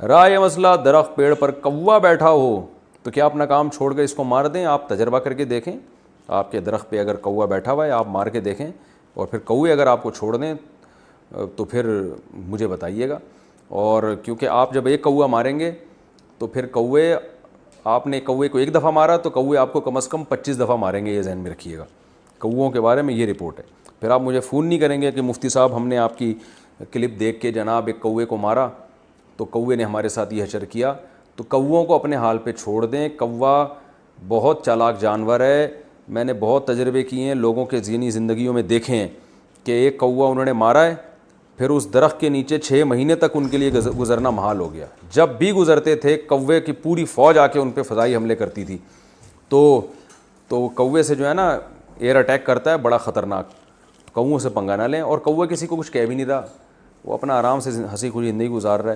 रहा ये मसला, दरख्त पेड़ पर कौवा बैठा हो तो क्या अपना काम छोड़ कर इसको मार दें? आप तजर्बा करके देखें, आपके दरख्त पे अगर कौवा बैठा हुआ है आप मार के देखें, और फिर कौवे अगर आपको छोड़ दें तो फिर मुझे बताइएगा। और क्योंकि आप जब एक कौवा मारेंगे तो फिर कौवे, आपने कौवे को एक दफ़ा मारा तो कौवे आपको कम से कम 25 दफ़ा मारेंगे, ये जहन में रखिएगा। कौवों के बारे में ये रिपोर्ट है। फिर आप मुझे फ़ोन नहीं करेंगे कि मुफ्ती साहब हमने आपकी क्लिप देख के जनाब एक कौवे को मारा तो कौवे ने हमारे साथ ये हशर किया। तो कौवों को अपने हाल पे छोड़ दें। कौवा बहुत चालाक जानवर है, मैंने बहुत तजर्बे किए हैं, लोगों के ज़हनी ज़िंदगियों में देखे हैं कि एक कौवा उन्होंने मारा है, फिर उस दरख्त के नीचे 6 महीने तक उनके लिए गुजरना महाल हो गया। जब भी गुजरते थे कौवे की पूरी फ़ौज आके उन पर फ़ज़ाई हमले करती थी। तो कौवे से जो है ना एयर अटैक करता है, बड़ा ख़तरनाक। कौवों से पंगा ना लें। और कौवा किसी को कुछ कह भी नहीं रहा, वो अपना आराम से हंसी खुशी ज़िंदगी गुजार रहा है।